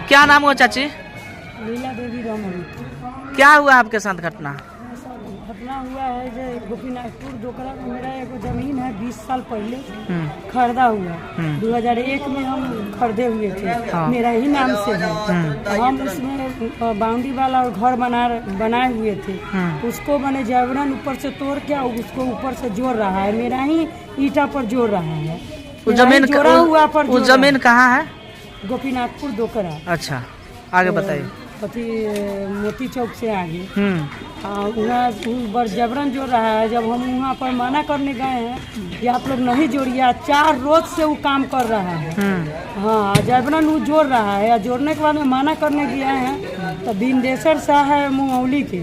क्या नाम हुआ चाची? लीला देवी रमन। क्या हुआ आपके साथ घटना? घटना हुआ है जो गोपीनाथपुर दोकरा में मेरा एक जमीन है 20 साल पहले खरीदा हुआ। 2001 में हम खरीदे हुए थे। हाँ। मेरा ही नाम से है। हम उसमें बाउंड्री वाला और घर बनाए हुए थे। उसको मैंने जबरन ऊपर से तोड़ के उसको ऊपर से जोड़ रहा है। मेरा ही ईटा पर जोड़ रहा है। वो जमीन जोड़ा हुआ पर वो जमीन कहाँ है? गोपीनाथपुर दोकरा। अच्छा, आगे बताइए। मोती चौक से आगे वहाँ जबरन जोड़ रहा है। जब हम वहाँ पर मना करने गए हैं कि आप लोग नहीं जोड़िए, 4 रोज से वो काम कर रहा है। हाँ, जबरन वो जोड़ रहा है। जोड़ने के बाद में मना करने गया है तो बिंदेश्वर शाह है मुंगौली के,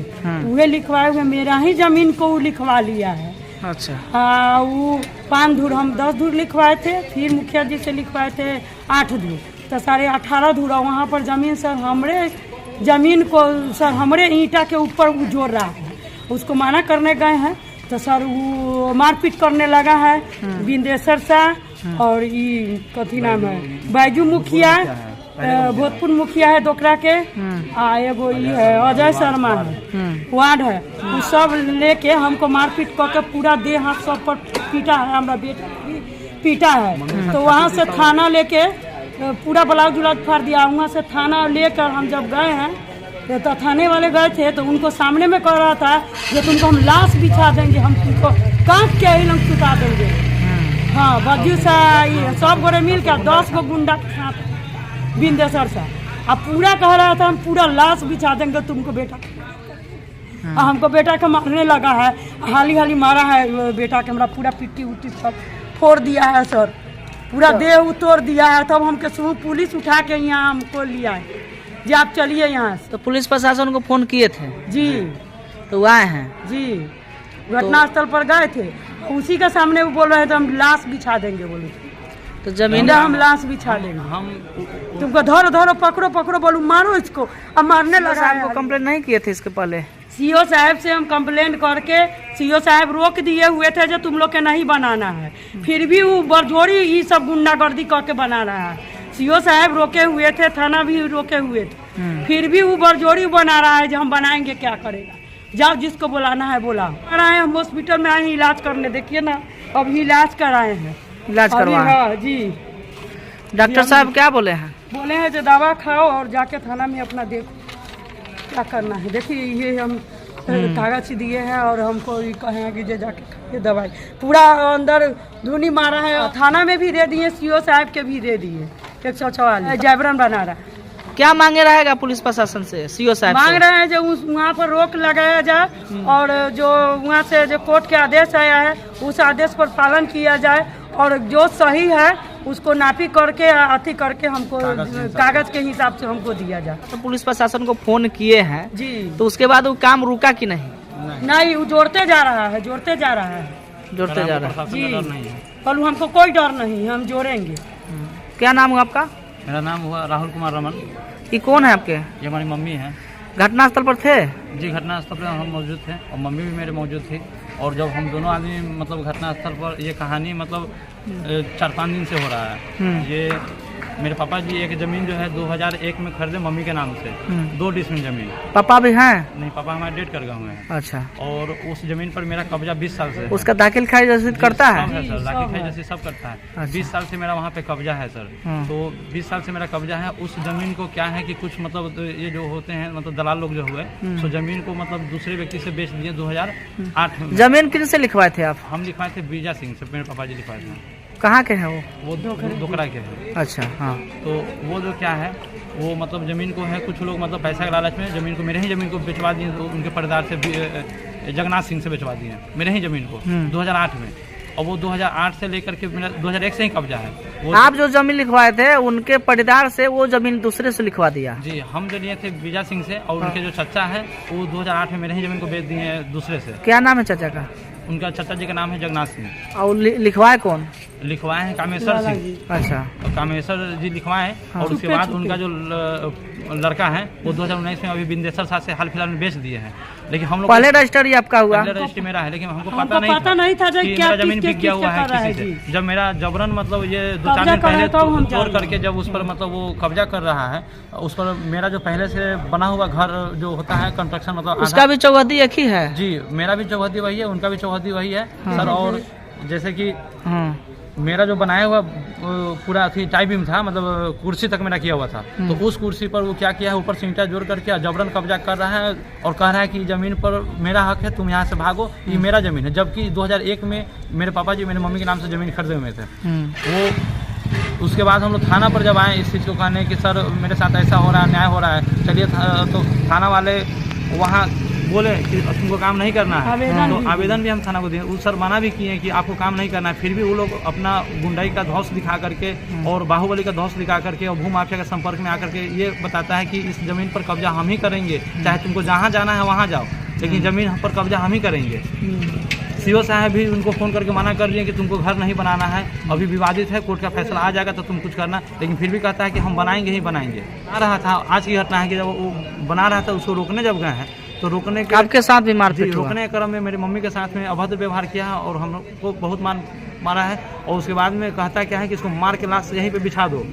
वह लिखवाए हुए मेरा ही जमीन को वो लिखवा लिया है। अच्छा। हाँ, वो 5 धूर हम 10 धूर लिखवाए थे, फिर मुखिया जी से लिखवाए थे 8 धूर, तो साढ़े 18 धूरा वहाँ पर जमीन सर हमरे जमीन को सर हमरे ईंटा के ऊपर वो जोड़ रहा है। उसको मना करने गए हैं तो सर वो मारपीट करने लगा है। बिंदेश्वर शाह और ये कथी नाम है बैजू मुखिया, भोजपुर मुखिया है दोकरा के, एगो ये है अजय शर्मा है, वार्ड है। वो सब लेके हमको मारपीट करके पूरा देह हाथ सब पर पीटा है। हमारा बेटा पीटा है। तो वहाँ से थाना लेके पूरा ब्लाउज उलाउज फाड़ दिया। वहाँ से थाना लेकर हम जब गए हैं तो थाने वाले गए थे तो उनको सामने में कह रहा था कि तुमको हम लाश बिछा देंगे, हम तुमको काट के ही लोग सुता देंगे। हाँ, बज्जू सा सब गोरे मिल के 10 गो गुंडा के साथ बिंदेश्वर सा अब पूरा कह रहा था हम पूरा लाश बिछा देंगे तुमको बेटा। हमको बेटा के मारने लगा है, हाली मारा है बेटा के। हमारा पूरा पिट्टी उट्टी सब फोड़ दिया है सर, पूरा देह तोड़ दिया है। तब हमके पुलिस उठा के यहाँ हमको लिया है जी, आप चलिए यहाँ से। तो पुलिस प्रशासन को फोन किए थे जी? तो वो आए हैं जी, घटनास्थल पर गए थे। उसी के सामने वो बोल रहे थे हम लाश बिछा देंगे। बोले तो जमीन हम लाश बिछा देंगे, हम तुमको धरो पकड़ो बोलू मारो इसको। अब मारने लगा। आपको कंप्लेंट नहीं किए थे इसके पहले? सीओ साहब से हम कंप्लेंट करके सीओ साहब रोक दिए हुए थे जो तुम लोग के नहीं बनाना है, फिर भी वो बरजोरी ये सब गुंडागर्दी करके बना रहा है। सीओ साहब रोके हुए थे, थाना भी रोके हुए थे, फिर भी वो बरजोरी बना रहा है जो हम बनाएंगे क्या करेगा। जाओ जिसको बुलाना है बुला। कराए हम हॉस्पिटल में आए हैं इलाज करने, देखिए ना अभी इलाज कराए हैं। इलाज करवाए? हाँ जी। डॉक्टर साहब क्या बोले हैं? बोले हैं जो दवा खाओ और जाके थाना में अपना देखो क्या करना है। देखिए ये हम कागज दिए हैं और हमको ये कहे हैं कि जो जाके दवाई पूरा अंदर धुनी मारा है। थाना में भी दे दिए, सीओ साहब के भी दे दिए। 144 जबरन बना रहा है। क्या मांगे रहेगा पुलिस प्रशासन से, सीओ साहब? मांग रहे हैं जो वहाँ पर रोक लगाया जाए और जो वहाँ से जो कोर्ट के आदेश आया है उस आदेश पर पालन किया जाए और जो सही है उसको नापी करके अथी करके हमको कागज के हिसाब से हमको दिया जाए। तो पुलिस प्रशासन को फोन किए हैं जी, तो उसके बाद वो काम रुका कि नहीं? नहीं, वो जोड़ते जा रहा है जोड़ते जा रहा है जी। कल हमको कोई डर नहीं, हम जोड़ेंगे। क्या नाम हुआ आपका? मेरा नाम हुआ राहुल कुमार रमन। ये कौन है आपके? ये हमारी मम्मी है। घटनास्थल पर थे? जी, घटनास्थल पर हम मौजूद थे और मम्मी भी मेरे मौजूद थी। और जब हम दोनों आदमी मतलब घटनास्थल पर, ये कहानी मतलब 4-5 दिन से हो रहा है। ये मेरे पापा जी एक ज़मीन जो है 2001 में खरीदे मम्मी के नाम से, 2 डिसमिल ज़मीन। पापा भी हैं? नहीं, पापा हमारे डेट कर गए हुए हैं। अच्छा। और उस ज़मीन पर मेरा कब्जा 20 साल से है। उसका दाखिल खारिज रसीद करता है? सर, दाखिल खारिज रसीद सब करता है। अच्छा। 20 साल से मेरा वहाँ पे कब्जा है सर। तो 20 साल से मेरा कब्जा है। उस ज़मीन को क्या है कि कुछ मतलब ये जो होते हैं मतलब दलाल लोग जो हुए, तो ज़मीन को मतलब दूसरे व्यक्ति से बेच दिए 2008 में। जमीन किन से लिखवाए थे आप? हम लिखवाए थे बीजा सिंह से, मेरे पापा जी लिखवाए थे। कहाँ के हैं वो दोकरा के हैं। अच्छा। हाँ। तो वो जो क्या है वो मतलब ज़मीन को है, कुछ लोग मतलब पैसा के लालच में ज़मीन को, मेरे ही ज़मीन को बेचवा दिए। तो उनके पर्दार से जगन्नाथ सिंह से बेचवा दिए मेरे ही ज़मीन को 2008 में। और वो 2008 से लेकर के मेरा 2001 से ही कब्जा है। आप जो जमीन लिखवाए थे उनके पट्टेदार से वो जमीन दूसरे से लिखवा दिया? जी, हम जो लिए थे बीजा सिंह से और उनके जो चचा है वो 2008 में मेरे ही ज़मीन को बेच दिए दूसरे से। क्या नाम है चाचा का? उनका चाचा जी का नाम है जगन्नाथ सिंह। और लिखवाए कौन? लिखवाए हैं कामेश्वर सिंह। अच्छा। कामेश्वर जी लिखवाए हैं। और उसके बाद उनका जो लड़का है वो 2019 में अभी बिंदेश्वर साथ से हाल फिलहाल में बेच दिए हैं, लेकिन हम लोग पहले रजिस्टर ही आपका हुआ? पहले रजिस्ट्री मेरा है, लेकिन हमको हमको पता नहीं था कि मेरा जमीन किस बिक गया हुआ है चीज़ से किसी कर रहा से। जब मेरा जबरन मतलब ये 2-4 कब्जा दिन कर रहा पहले है तब हम तोड़ जान करके जब उस पर मतलब वो कब्जा कर रहा है, उस पर मेरा जो पहले से बना हुआ घर जो होता है कंस्ट्रक्शन मतलब उसका भी चौहद्दी एक ही है? जी मेरा भी चौहद्दी वही है, उनका भी चौहद्दी वही है सर। और जैसे कि मेरा जो बनाया हुआ पूरा अथी टाई बीम था, मतलब कुर्सी तक मेरा किया हुआ था, तो उस कुर्सी पर वो क्या किया है ऊपर से ईंटा जोड़ करके जबरन कब्जा कर रहा है और कह रहा है कि ज़मीन पर मेरा हक है, तुम यहाँ से भागो, ये मेरा ज़मीन है। जबकि 2001 में मेरे पापा जी मेरे मम्मी के नाम से ज़मीन खरीदे हुए थे। वो उसके बाद हम लोग थाना पर जब आए इस चीज़ को कहने कि सर मेरे साथ ऐसा हो रहा है, न्याय हो रहा है, चलिए तो थाना वाले वहाँ बोले कि तुमको काम नहीं करना है, तो आवेदन भी हम थाना को दिए। उस सर मना भी किए कि आपको काम नहीं करना है, फिर भी वो लोग अपना गुंडाई का धौस दिखा करके और बाहुबली का धौस दिखा करके और भूमाफिया के संपर्क में आकर के ये बताता है कि इस ज़मीन पर कब्जा हम ही करेंगे, चाहे तुमको जहाँ जाना है वहाँ जाओ, लेकिन ज़मीन पर कब्जा हम ही करेंगे। सीओ साहब भी उनको फ़ोन करके मना कर दिए कि तुमको घर नहीं बनाना है, अभी विवादित है, कोर्ट का फैसला आ जाएगा तो तुम कुछ करना, लेकिन फिर भी कहता है कि हम बनाएंगे ही बनाएंगे। आ रहा था आज की घटना है कि जब वो बना रहा था उसको रोकने जब गए हैं तो रोकने के आपके साथ भी मारपीट हुआ? रोकने के क्रम में मेरी मम्मी के साथ में अभद्र व्यवहार किया है और हम लोग को बहुत मारा है। और उसके बाद में कहता क्या है कि इसको मार के लाश यहीं पे बिछा दो,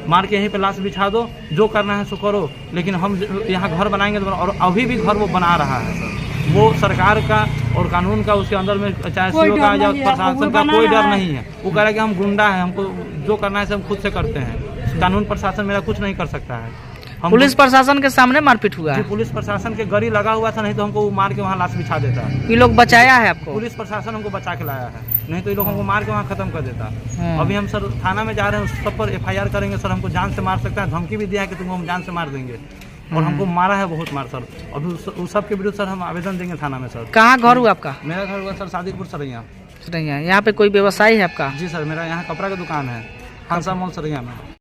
मार के यहीं पे लाश बिछा दो, जो करना है सो करो, लेकिन हम यहाँ घर बनाएंगे तो। और अभी भी घर वो बना रहा है सर, वो सरकार का और कानून का उसके अंदर में चाहे सीओ का या प्रशासन का कोई डर नहीं है। वो कह रहा है कि हम गुंडा हैं, हमको जो करना है हम खुद से करते हैं, कानून प्रशासन मेरा कुछ नहीं कर सकता है। पुलिस प्रशासन के सामने मारपीट हुआ है? पुलिस प्रशासन के गड़ी लगा हुआ था, नहीं तो हमको मार के वहाँ लाश बिछा देता है। ये लोग बचाया है आपको? पुलिस प्रशासन हमको बचा के लाया है, नहीं तो ये लोग हमको मार के वहाँ खत्म कर देता। अभी हम सर थाना में जा रहे हैं, उस सब पर FIR करेंगे सर, हमको जान से मार सकता है, धमकी भी दिया है कि तुमको हम जान से मार देंगे और हमको मारा है बहुत मार सर। अभी उस सब के विरुद्ध सर हम आवेदन देंगे थाना में सर। कहाँ घर हुआ आपका? मेरा घर हुआ सर सादीपुर सरैया। यहाँ पे कोई व्यवसाय है आपका? जी सर, मेरा यहाँ कपड़ा का दुकान है, हंसा मॉल सरैया में।